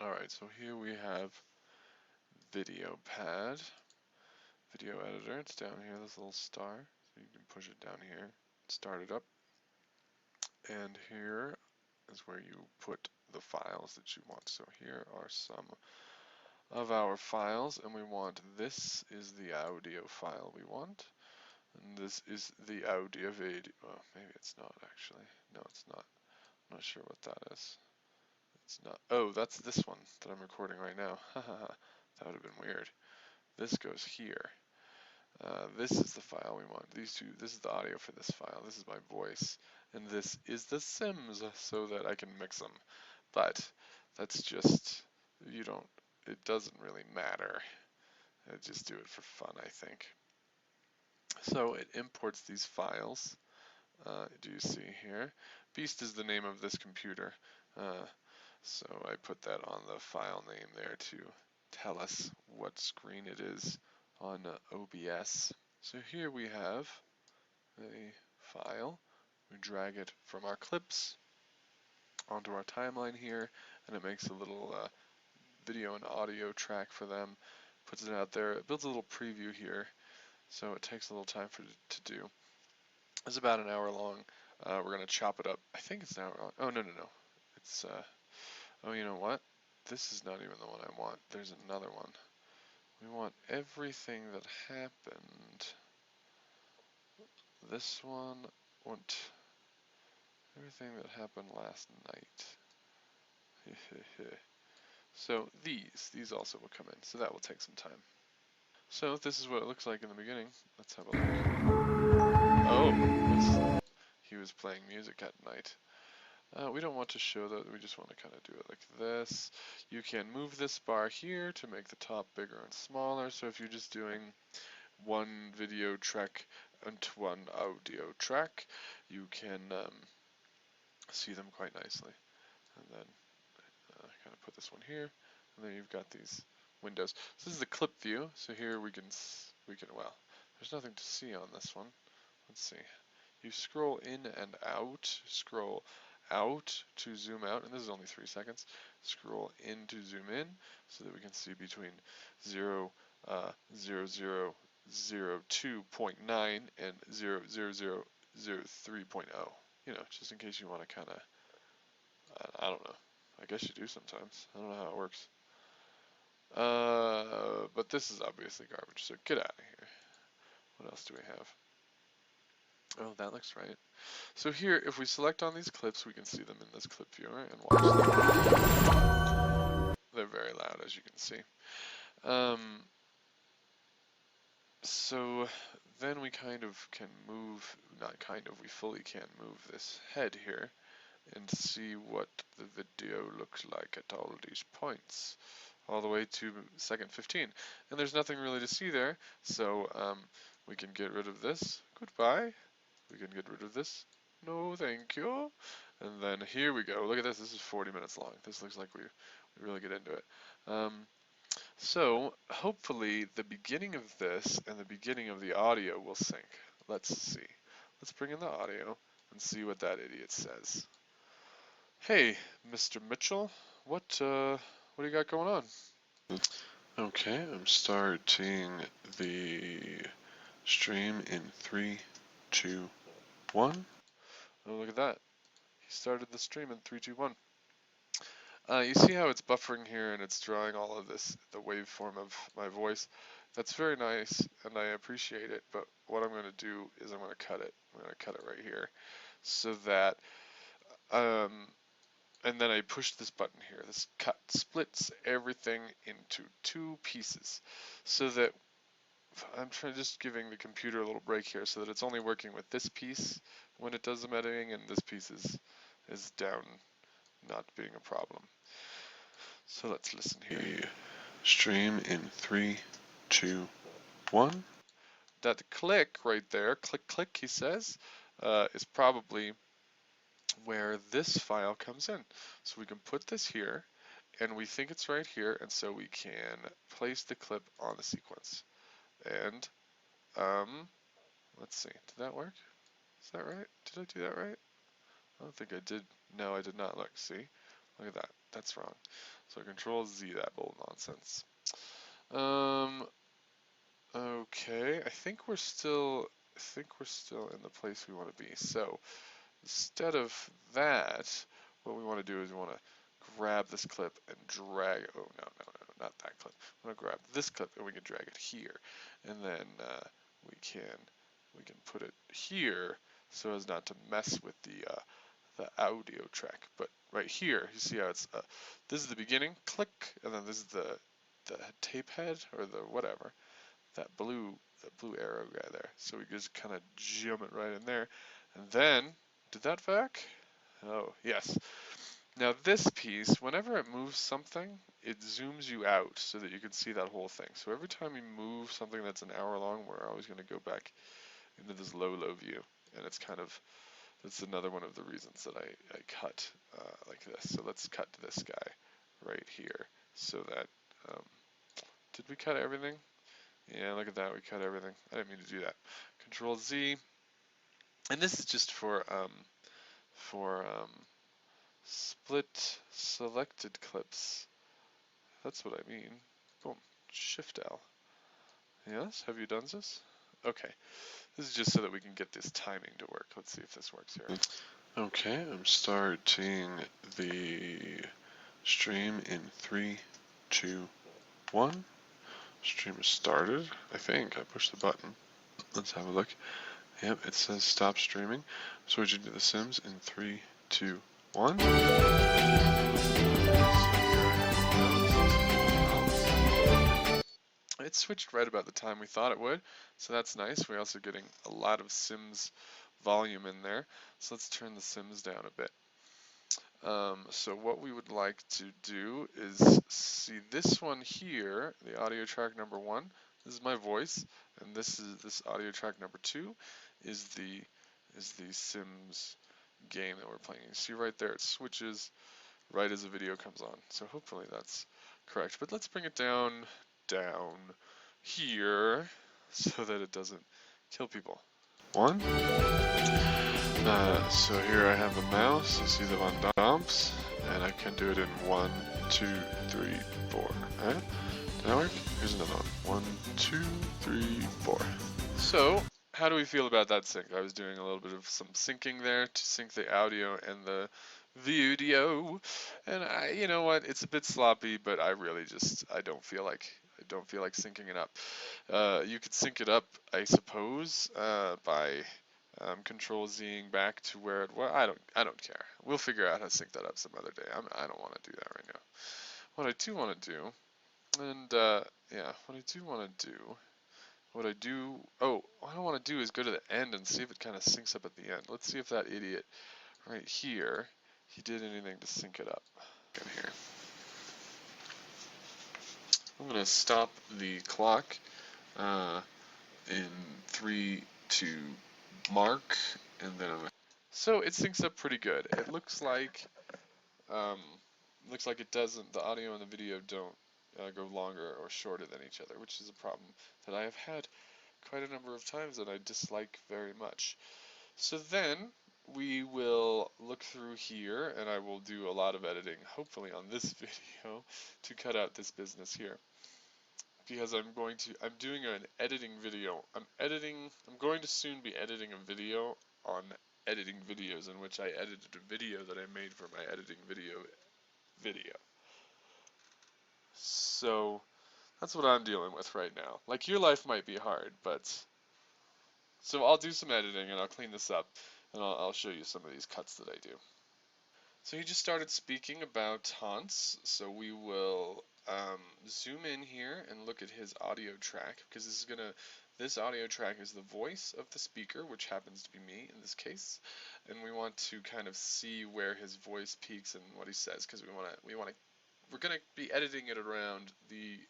Alright, so here we have VideoPad, video editor. It's down here, this little star. So you can push it down here, start it up, and here is where you put the files that you want. So here are some of our files, and we want this is the audio file we want, and this is the audio video. Well, maybe it's not actually. No, it's not. I'm not sure what that is. It's not. Oh, that's this one that I'm recording right now. Haha, that would have been weird. This goes here. This is the file we want. These two, this is the audio for this file. This is my voice. And this is the Sims so that I can mix them. But that's just, it doesn't really matter. I just do it for fun, I think. So it imports these files. Do you see here? Beast is the name of this computer. So I put that on the file name there to tell us what screen it is on OBS. So here we have a file. We drag it from our clips onto our timeline here, and it makes a little video and audio track for them, puts it out there. It builds a little preview here, so it takes a little time for it to do. It's about an hour long. We're going to chop it up. I think it's an hour long. Oh, no. It's, oh, you know what? This is not even the one I want. There's another one. We want everything that happened. This one, want everything that happened last night. So these also will come in, so that will take some time. So this is what it looks like in the beginning. Let's have a look. Oh, he was playing music at night. We don't want to show that, we just want to kind of do it like this. You can move this bar here to make the top bigger and smaller, so if you're just doing one video track and one audio track, you can see them quite nicely. And then kind of put this one here, and then you've got these windows. So this is the clip view, so here we can, well, there's nothing to see on this one. Let's see. You scroll in and out, scroll out to zoom out, and this is only 3 seconds. Scroll in to zoom in, so that we can see between 0.9 and 0.00003.0. You know, just in case you want to kind of, I don't know. I guess you do sometimes. I don't know how it works. But this is obviously garbage, so get out of here. What else do we have? Oh, that looks right. So here, if we select on these clips, we can see them in this clip viewer and watch them. They're very loud, as you can see. So then we kind of can move, not kind of, we fully can move this head here and see what the video looks like at all these points, all the way to second 15. And there's nothing really to see there, so we can get rid of this. Goodbye. We can get rid of this. No, thank you. And then here we go. Look at this. This is 40 minutes long. This looks like we really get into it. So hopefully the beginning of this and the beginning of the audio will sync. Let's see. Let's bring in the audio and see what that idiot says. Hey, Mr. Mitchell, what do you got going on? Okay, I'm starting the stream in 3, 2, 1. Oh, look at that. He started the stream in 3, 2, 1. You see how it's buffering here and it's drawing all of this, the waveform of my voice. That's very nice and I appreciate it, but what I'm going to do is I'm going to cut it. I'm going to cut it right here so that, and then I push this button here. This cut splits everything into 2 pieces so that I'm just giving the computer a little break here so that it's only working with this piece when it does the editing and this piece is down, not being a problem. So let's listen here. Stream in 3, 2, 1. That click right there, click, click, he says, is probably where this file comes in. So we can put this here, and we think it's right here, and so we can place the clip on the sequence. And, let's see, did that work? Is that right? Did I do that right? I don't think I did. No, I did not. Look, see? Look at that. That's wrong. So Control Z that bold nonsense. Okay. I think we're still in the place we want to be. So instead of that, what we want to do is we want to grab this clip and drag it. Oh, no, not that clip. We want to grab this clip and we can drag it here. And then we can put it here so as not to mess with the audio track. But right here, you see how it's, this is the beginning, click, and then this is the tape head, or the whatever, that blue arrow guy there. So we just kind of jam it right in there. And then, did that back? Oh, yes. Now this piece, whenever it moves something, it zooms you out so that you can see that whole thing. So every time you move something that's an hour long, we're always going to go back into this low view. And it's kind of, that's another one of the reasons that I cut like this. So let's cut to this guy right here. So that, did we cut everything? Yeah, look at that, we cut everything. I didn't mean to do that. Control Z. And this is just for split selected clips. That's what I mean. Boom. Shift L. Yes, have you done this? Okay. This is just so that we can get this timing to work. Let's see if this works here. Okay, I'm starting the stream in 3, 2, 1. Stream is started. I think I pushed the button. Let's have a look. Yep, it says stop streaming. Switching to The Sims in 3, 2, 1. It switched right about the time we thought it would, so that's nice. We're also getting a lot of Sims volume in there. So let's turn the Sims down a bit. So what we would like to do is see this one here, the audio track number 1. This is my voice, and this audio track number 2 is the Sims game that we're playing. You see right there, it switches right as the video comes on. So hopefully that's correct. But let's bring it down here so that it doesn't kill people. 1. So here I have a mouse. You see the Van Damps, and I can do it in 1, 2, 3, 4. Right? Did that work? Here's another one. 1, 2, 3, 4. So how do we feel about that sync? I was doing a little bit of some syncing there to sync the audio and the video, and you know what? It's a bit sloppy, but I really I don't feel like syncing it up. You could sync it up, I suppose, by Control Zing back to where it was. I don't care. We'll figure out how to sync that up some other day. I don't want to do that right now. What I do want to do, and yeah, what I do want to do. What I want to do is go to the end and see if it kind of syncs up at the end. Let's see if that idiot right here, he did anything to sync it up. In here. I'm going to stop the clock in 3, 2, mark, and then so it syncs up pretty good. It looks like it doesn't, the audio and the video don't go longer or shorter than each other, which is a problem that I have had quite a number of times that I dislike very much. So then we will look through here, and I will do a lot of editing, hopefully on this video, to cut out this business here. Because I'm doing an editing video. I'm going to soon be editing a video on editing videos, in which I edited a video that I made for my editing video. So that's what I'm dealing with right now. Like, your life might be hard, but so I'll do some editing and I'll clean this up, and I'll show you some of these cuts that I do. So he just started speaking about Hans, so we will zoom in here and look at his audio track, because this audio track is the voice of the speaker, which happens to be me in this case, and we want to kind of see where his voice peaks and what he says, because we're gonna be editing it around the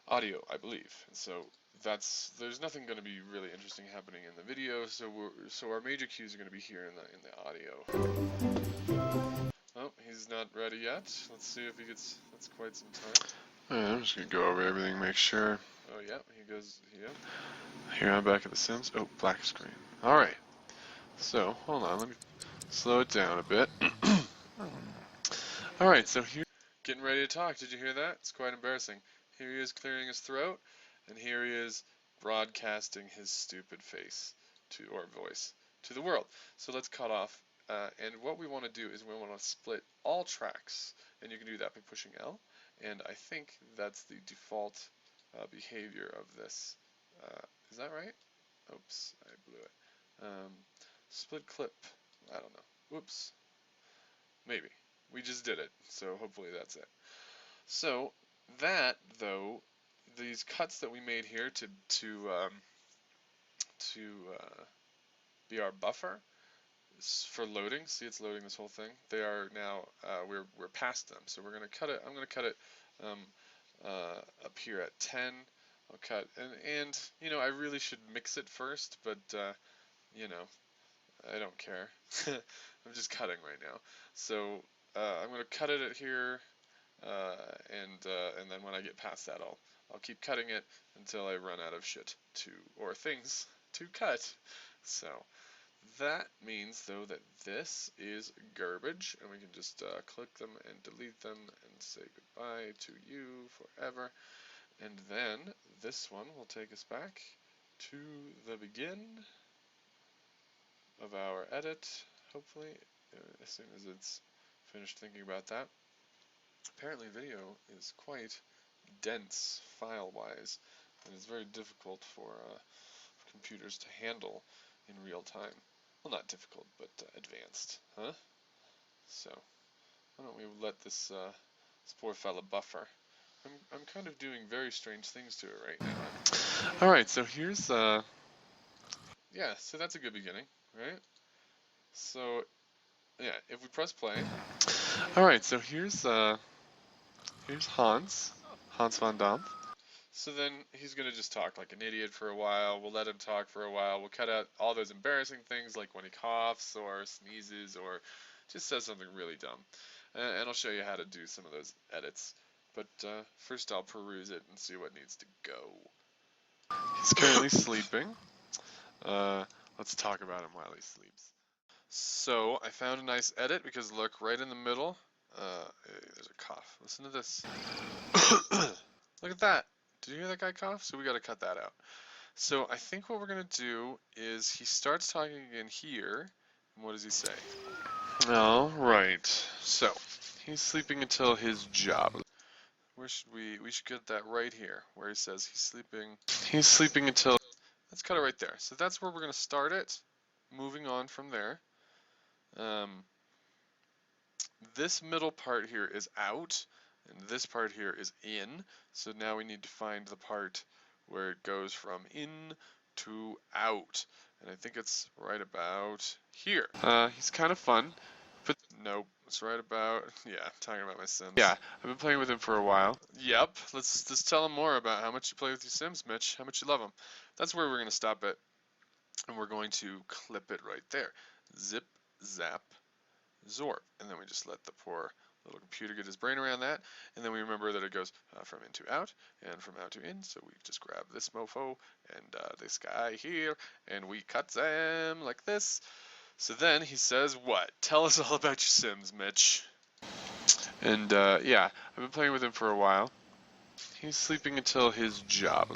audio, I believe. And so there's nothing going to be really interesting happening in the video. So our major cues are going to be here in the audio. Oh, he's not ready yet. Let's see if he gets. That's quite some time. Alright, I'm just gonna go over everything, make sure. Oh yeah, he goes. Yeah. Here I'm back at The Sims. Oh, black screen. All right. So hold on, let me slow it down a bit. Alright, so here, getting ready to talk. Did you hear that? It's quite embarrassing. Here he is clearing his throat, and here he is broadcasting his stupid face or voice to the world. So let's cut off. And what we want to do is we want to split all tracks, and you can do that by pushing L. And I think that's the default behavior of this. Is that right? Oops, I blew it. Split clip. I don't know. Whoops. Maybe. We just did it, so hopefully that's it. So that, though, these cuts that we made here to be our buffer for loading. See, it's loading this whole thing. They are now we're past them, so we're gonna cut it. I'm gonna cut it up here at 10. I'll cut and you know I really should mix it first, but you know I don't care. I'm just cutting right now. So I'm gonna cut it at here, and then when I get past that, I'll keep cutting it until I run out of shit or things to cut. So that means though that this is garbage, and we can just click them and delete them and say goodbye to you forever. And then this one will take us back to the begin of our edit, hopefully, as soon as it's finished thinking about that. Apparently video is quite dense file-wise, and it's very difficult for computers to handle in real time. Well, not difficult, but advanced, huh? So, why don't we let this poor fella buffer. I'm kind of doing very strange things to it right now. Alright, so here's, yeah, so that's a good beginning, right? So, yeah, if we press play. Alright, so here's Hans van Dam. So then he's going to just talk like an idiot for a while. We'll let him talk for a while. We'll cut out all those embarrassing things like when he coughs or sneezes or just says something really dumb. And I'll show you how to do some of those edits. But first I'll peruse it and see what needs to go. He's currently sleeping. Let's talk about him while he sleeps. So I found a nice edit because look, right in the middle, there's a cough. Listen to this. Look at that. Did you hear that guy cough? So we got to cut that out. So I think what we're going to do is he starts talking again here. And what does he say? All right. So he's sleeping until his job. Where should we should get that right here where he says he's sleeping. He's sleeping until. Let's cut it right there. So that's where we're going to start it. Moving on from there. This middle part here is out, and this part here is in. So now we need to find the part where it goes from in to out. And I think it's right about here. He's kind of fun, but nope, it's right about, yeah, I'm talking about my Sims. Yeah, I've been playing with him for a while. Yep, let's just tell him more about how much you play with your Sims, Mitch, how much you love them. That's where we're going to stop it, and we're going to clip it right there. Zip, zap, Zorp, and then we just let the poor little computer get his brain around that, and then we remember that it goes from in to out, and from out to in, so we just grab this mofo, and this guy here, and we cut them like this. So then he says, what? Tell us all about your Sims, Mitch. And yeah, I've been playing with him for a while. He's sleeping until his job.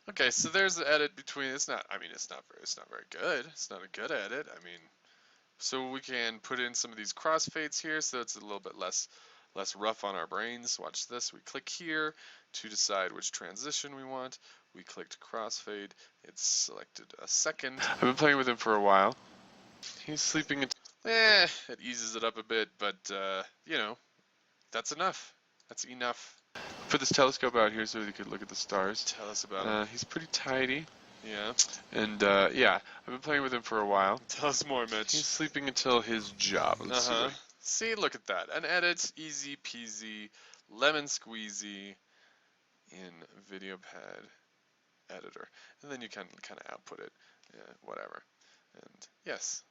Okay, so there's the edit between, it's not very good. It's not a good edit. I mean, so we can put in some of these crossfades here so it's a little bit less rough on our brains. Watch this. We click here to decide which transition we want. We clicked crossfade. It's selected a second. I've been playing with him for a while. He's sleeping until... it eases it up a bit, but, you know, that's enough. That's enough. Put this telescope out here so we could look at the stars. Tell us about him. He's pretty tidy. Yeah. And, yeah, I've been playing with him for a while. Tell us more, Mitch. He's sleeping until his job. Let's see. See, look at that. An edit, easy peasy, lemon squeezy in VideoPad editor. And then you can kind of output it, whatever. And yes.